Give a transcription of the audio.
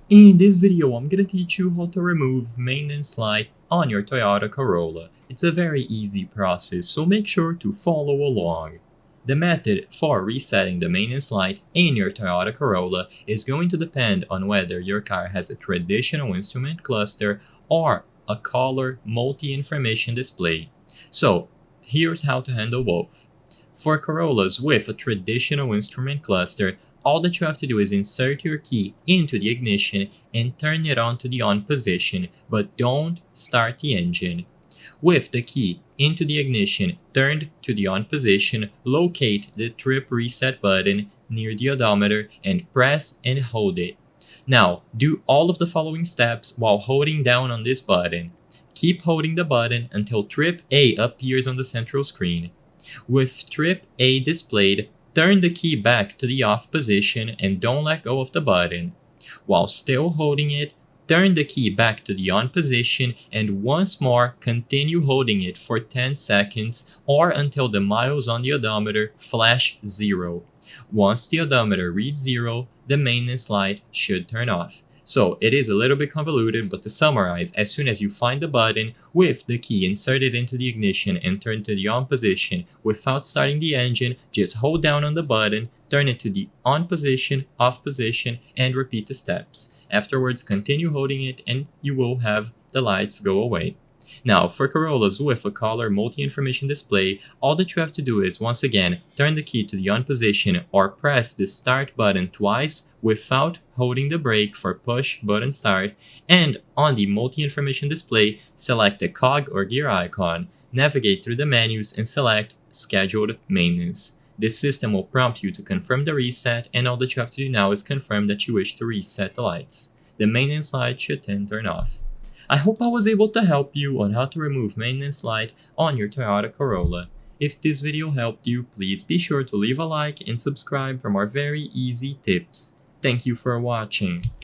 In this video, I'm gonna teach you how to remove maintenance light on your Toyota Corolla. It's a very easy process, so make sure to follow along. The method for resetting the maintenance light in your Toyota Corolla is going to depend on whether your car has a traditional instrument cluster or a color multi-information display. So, here's how to handle both. For Corollas with a traditional instrument cluster, all that you have to do is insert your key into the ignition and turn it on to the on position, but don't start the engine. With the key into the ignition turned to the on position, locate the trip reset button near the odometer and press and hold it. Now, do all of the following steps while holding down on this button. Keep holding the button until trip A appears on the central screen. With trip A displayed, turn the key back to the off position and don't let go of the button. While still holding it, turn the key back to the on position and once more continue holding it for 10 seconds or until the miles on the odometer flash 0. Once the odometer reads 0, the maintenance light should turn off. So it is a little bit convoluted, but to summarize, as soon as you find the button with the key inserted into the ignition and turn to the on position without starting the engine, just hold down on the button, turn it to the on position, off position, and repeat the steps. Afterwards, continue holding it and you will have the lights go away. Now, for Corollas with a color multi-information display, all that you have to do is, once again, turn the key to the on position or press the start button twice without holding the brake for push button start, and on the multi-information display, select the cog or gear icon, navigate through the menus and select Scheduled Maintenance. This system will prompt you to confirm the reset, and all that you have to do now is confirm that you wish to reset the lights. The maintenance light should then turn off. I hope I was able to help you on how to remove maintenance light on your Toyota Corolla. If this video helped you, please be sure to leave a like and subscribe for more very easy tips. Thank you for watching.